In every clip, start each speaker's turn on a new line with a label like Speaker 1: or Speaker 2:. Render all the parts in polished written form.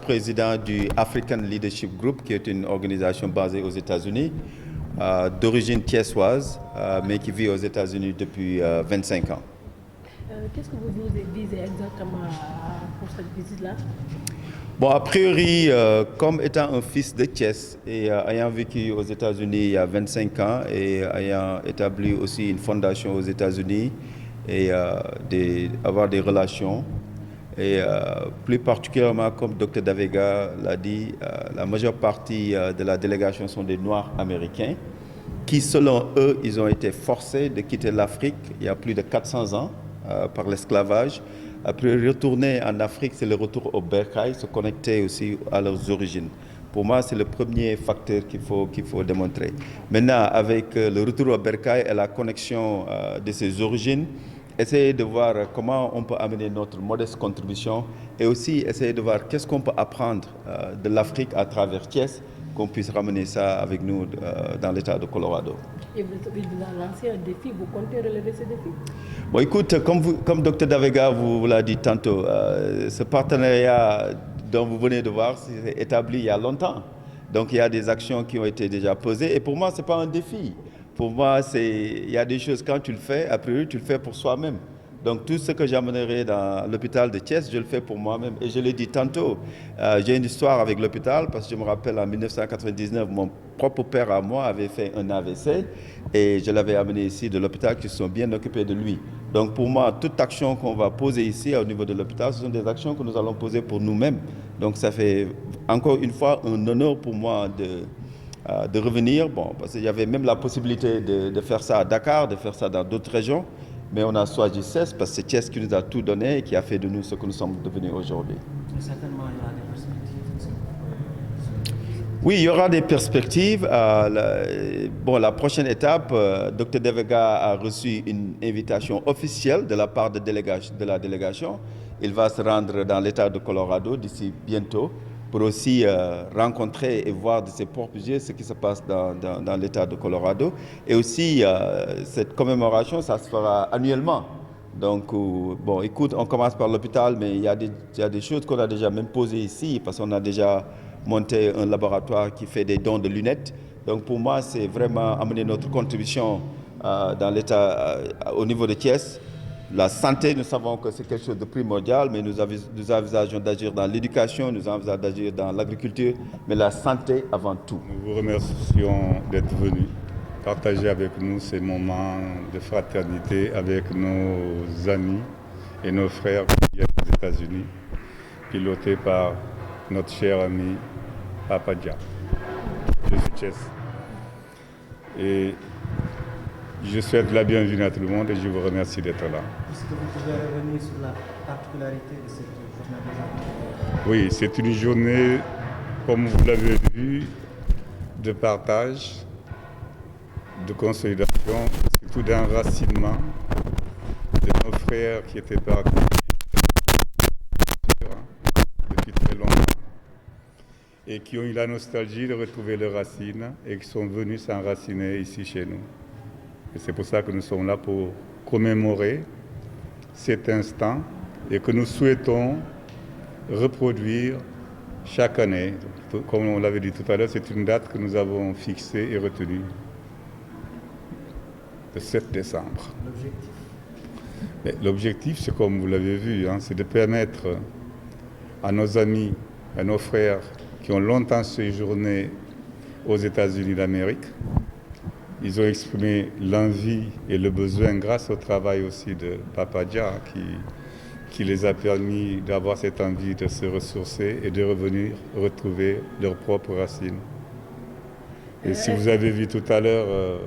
Speaker 1: président du African Leadership Group, qui est une organisation basée aux États-Unis, d'origine thiessoise, mais qui vit aux États-Unis depuis 25 ans.
Speaker 2: Qu'est-ce que vous visez exactement pour cette visite-là?
Speaker 1: Bon, a priori, comme étant un fils de Thiès et ayant vécu aux États-Unis il y a 25 ans et ayant établi aussi une fondation aux États-Unis et avoir des relations, et plus particulièrement, comme Dr Davega l'a dit, la majeure partie de la délégation sont des Noirs américains qui, selon eux, ils ont été forcés de quitter l'Afrique il y a plus de 400 ans par l'esclavage. Après retourner en Afrique, c'est le retour au bercail, se connecter aussi à leurs origines. Pour moi, c'est le premier facteur qu'il faut démontrer. Maintenant, avec le retour au bercail et la connexion de ses origines, essayer de voir comment on peut amener notre modeste contribution et aussi essayer de voir qu'est-ce qu'on peut apprendre de l'Afrique à travers Thiès, qu'on puisse ramener ça avec nous dans l'État de Colorado.
Speaker 2: Et vous avez lancé un défi, vous comptez relever ce défi?
Speaker 1: Bon, écoute, comme Dr Davega vous l'a dit tantôt, ce partenariat dont vous venez de voir, c'est établi il y a longtemps. Donc il y a des actions qui ont été déjà posées et pour moi, ce n'est pas un défi. Pour moi, il y a des choses, quand tu le fais, a priori, tu le fais pour soi-même. Donc tout ce que j'amènerai dans l'hôpital de Thiès, je le fais pour moi-même. Et je l'ai dit tantôt, j'ai une histoire avec l'hôpital parce que je me rappelle en 1999, mon propre père à moi avait fait un AVC et je l'avais amené ici de l'hôpital qui se sont bien occupés de lui. Donc pour moi, toute action qu'on va poser ici au niveau de l'hôpital, ce sont des actions que nous allons poser pour nous-mêmes. Donc ça fait encore une fois un honneur pour moi de revenir, bon, parce qu'il y avait même la possibilité de faire ça à Dakar, de faire ça dans d'autres régions, mais on a choisi Thiès parce que c'est Thiès qui nous a tout donné et qui a fait de nous ce que nous sommes devenus aujourd'hui.
Speaker 3: Certainement, il y aura des perspectives.
Speaker 1: Oui, il y aura des perspectives. La prochaine étape, Dr Davega a reçu une invitation officielle de la part de la délégation. Il va se rendre dans l'État de Colorado d'ici bientôt, pour aussi rencontrer et voir de ses propres yeux ce qui se passe dans l'État de Colorado. Et aussi, cette commémoration, ça se fera annuellement. Donc, bon, écoute, on commence par l'hôpital, mais il y a des choses qu'on a déjà même posées ici, parce qu'on a déjà monté un laboratoire qui fait des dons de lunettes. Donc, pour moi, c'est vraiment amener notre contribution dans l'État, au niveau de Thiès. La santé, nous savons que c'est quelque chose de primordial, mais nous envisageons d'agir dans l'éducation, nous envisageons d'agir dans l'agriculture, mais la santé avant tout.
Speaker 4: Nous vous remercions d'être venus partager avec nous ces moments de fraternité avec nos amis et nos frères qui viennent aux États-Unis, pilotés par notre cher ami Papa Dia. Je suis Thiès. Et je souhaite la bienvenue à tout le monde et je vous remercie d'être là.
Speaker 3: Est-ce que vous pouvez revenir sur la particularité de cette journée?
Speaker 4: Oui, c'est une journée, comme vous l'avez vu, de partage, de consolidation, surtout d'enracinement de nos frères qui étaient partis depuis très longtemps et qui ont eu la nostalgie de retrouver leurs racines et qui sont venus s'enraciner ici chez nous. Et c'est pour ça que nous sommes là pour commémorer cet instant et que nous souhaitons reproduire chaque année. Comme on l'avait dit tout à l'heure, c'est une date que nous avons fixée et retenue, le 7 décembre. L'objectif, c'est comme vous l'avez vu, c'est de permettre à nos amis, à nos frères qui ont longtemps séjourné aux États-Unis d'Amérique. Ils ont exprimé l'envie et le besoin grâce au travail aussi de Papa Dia qui les a permis d'avoir cette envie de se ressourcer et de revenir retrouver leurs propres racines. Et si vous avez vu tout à l'heure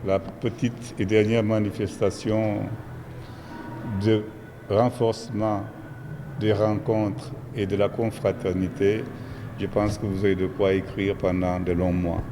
Speaker 4: la petite et dernière manifestation de renforcement des rencontres et de la confraternité, je pense que vous avez de quoi écrire pendant de longs mois.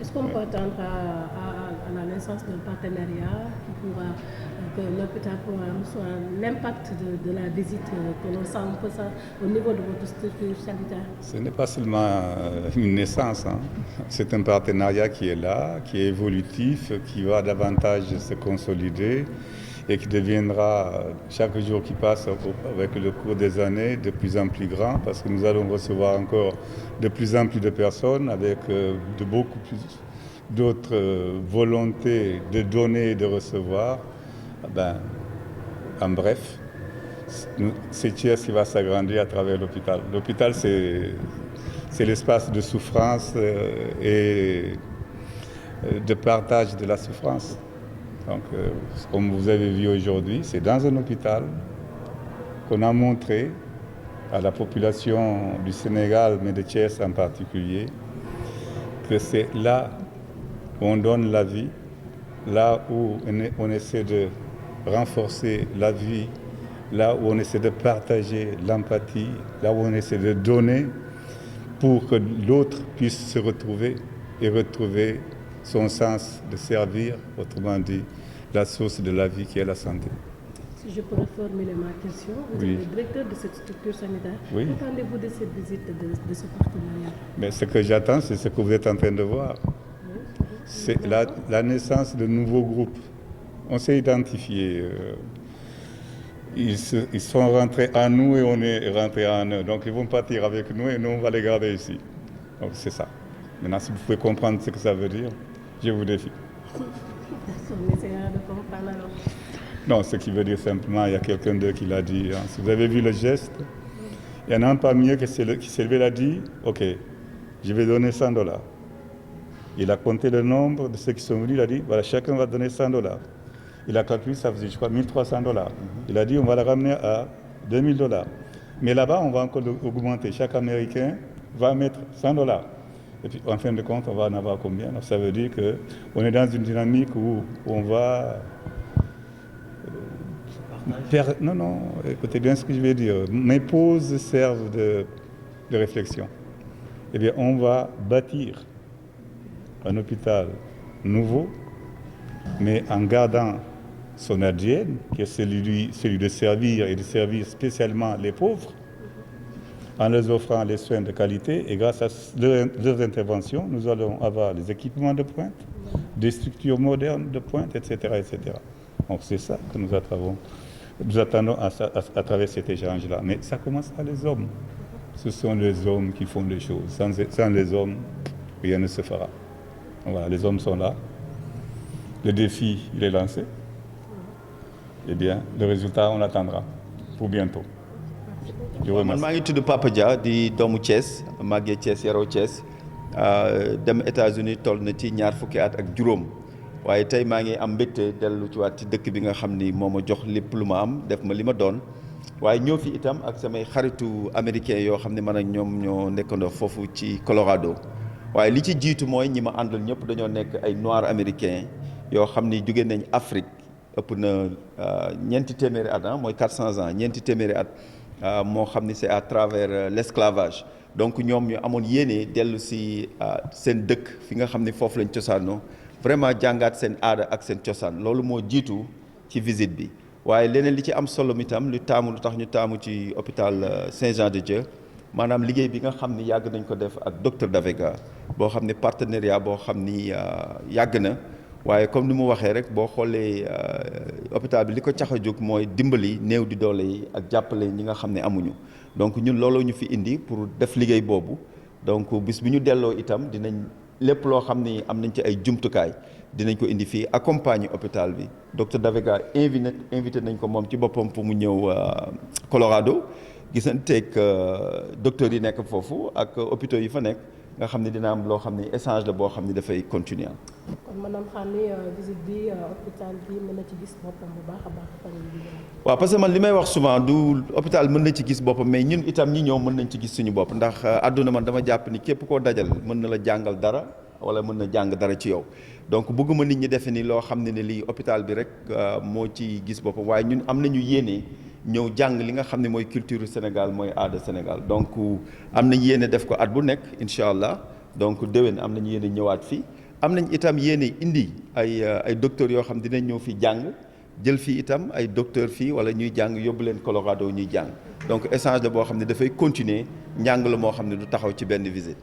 Speaker 2: Est-ce qu'on peut attendre à la naissance d'un partenariat qui pourra, que l'hôpital pourra soit l'impact de la visite, que l'on sent un peu ça au niveau de votre structure sanitaire?
Speaker 4: Ce n'est pas seulement une naissance, c'est un partenariat qui est là, qui est évolutif, qui va davantage se consolider et qui deviendra chaque jour qui passe avec le cours des années de plus en plus grand parce que nous allons recevoir encore de plus en plus de personnes avec de beaucoup plus d'autres volontés de donner et de recevoir. En bref, c'est Thiès qui va s'agrandir à travers l'hôpital. L'hôpital, c'est l'espace de souffrance et de partage de la souffrance. Donc, comme vous avez vu aujourd'hui, c'est dans un hôpital qu'on a montré à la population du Sénégal, mais de Thiès en particulier, que c'est là où on donne la vie, là où on essaie de renforcer la vie, là où on essaie de partager l'empathie, là où on essaie de donner pour que l'autre puisse se retrouver et retrouver son sens de servir, autrement dit, la source de la vie qui est la santé.
Speaker 2: Si je peux reformuler ma question, vous êtes le directeur de cette structure sanitaire.
Speaker 4: Oui.
Speaker 2: Qu'attendez-vous de cette visite, de ce partenariat?
Speaker 4: Mais ce que j'attends, c'est ce que vous êtes en train de voir. C'est la naissance de nouveaux groupes. On s'est identifié. Ils sont rentrés en nous et on est rentrés en eux. Donc ils vont partir avec nous et nous, on va les garder ici. Donc c'est ça. Maintenant, si vous pouvez comprendre ce que ça veut dire, je vous défie.
Speaker 2: On essaiera de comprendre alors.
Speaker 4: Non, ce qui veut dire simplement, il y a quelqu'un d'eux qui l'a dit. Hein. Si vous avez vu le geste, il y en a un parmi eux qui s'est levé et a dit, OK, je vais donner $100. Il a compté le nombre de ceux qui sont venus, il a dit, voilà, chacun va donner $100. Il a calculé, ça faisait, je crois, $1 300. Il a dit, on va la ramener à $2 000. Mais là-bas, on va encore augmenter. Chaque Américain va mettre $100. Et puis, en fin de compte, on va en avoir combien? Alors, ça veut dire qu'on est dans une dynamique où on va... Non, écoutez bien ce que je vais dire. Mes pauses servent de réflexion. Eh bien, on va bâtir un hôpital nouveau, mais en gardant son ADN, qui est celui de servir et de servir spécialement les pauvres, en leur offrant les soins de qualité. Et grâce à leurs interventions, nous allons avoir des équipements de pointe, des structures modernes de pointe, etc. etc. Donc c'est ça que nous attendons à travers cet échange-là. Mais ça commence par les hommes. Ce sont les hommes qui font les choses. Sans les hommes, rien ne se fera. Voilà, les hommes sont là. Le défi, il est lancé. Eh bien, le résultat, on l'attendra pour bientôt.
Speaker 1: man maa ngi tudd Papa Dia di doomu Thiès màggee Thiès yaroo Thiès dem États-Unis toll na ci 20 at ak juróom waaye tey maa ngi am mbégte dellu ci waat ci dëkk bi nga xam ni moo ma jox lépp lu ma am def ma li ma doon waaye ñëw fi itam ak samay xaritu américain yoo xam ne man ak ñoom ñoo nekkandoo foofu ci Colorado waaye li ci jiitu mooy ñi ma àndal ñëpp dañoo nekk ay noirs américains yoo xam ni jóge nañ Afrique ëpp na 400 at mooy 400 ans 400 at moo xam ni c'est à travers l'esclavage donc ñoom ñu amoon yéene dellu si seen dëkk fi nga xam ni foofu lañ cosaanoo vraiment jàngaat seen aada ak seen cosaan loolu moo jiitu ci visite bi waaye leneen li ci am solo mi tam lu tax ñu taamu ci hôpital Saint-Jean-de-Dieu maanaam liggéey bi nga xam ni yàgg nañ ko def ak docteur Davega boo xam ni partenariat boo xam ni yàgg na waaye comme ni mu waxee rek boo xoolee hôpital bi li ko cax a jóg mooy dimbali néew di doole yi ak jàppale ñi nga xam ne amuñu donc ñun looloo ñu fi indi pour def liggéey boobu donc bis bi ñu delloo itam dinañ lépp loo xam ni am nañ ci ay jumtukaay dinañ ko indi fii accompagner hôpital bi docteur Davega invité nañ ko moom ci boppam pour mu ñëw Colorado gisanteeg docteurs yi nekk foofu ak hôpitaux yi fa nekk nga xam ne dina am loo xam ne échange la boo xam ne dafay continuer.
Speaker 2: kon maanaam xam ni visite bi hôpital bi mën na ci gis boppam bu baax a baax fan yii
Speaker 1: waaw parce que man li may wax souvent du hôpital mën na ci gis boppam mais ñun itam ñi ñëw mën nañ ci gis suñu bopp ndax àdduna man dama jàpp ni képp koo dajal mën na la jàngal dara wala mën na jàng dara ci yow donc bëgguma nit ñi defe ni loo xam ne lii hôpital bi rek moo ci gis boppam waaye ñun am nañu yéene ñëw jàng li nga xam ne mooy culture Sénégal mooy aada Sénégal donc am nañ yéene def ko at bu nekk incha allah donc déwén am nañu yéene ñëwaat fii am nañ itam yéene indi ay docteurs yoo xam dinañ ñëw fi jàng jël fii itam ay docteurs fii wala ñuy jàng yóbbu leen Colorado ñuy jàng donc échange la boo xam ne dafay continuer njàng la moo xam ne du taxaw ci benn visite.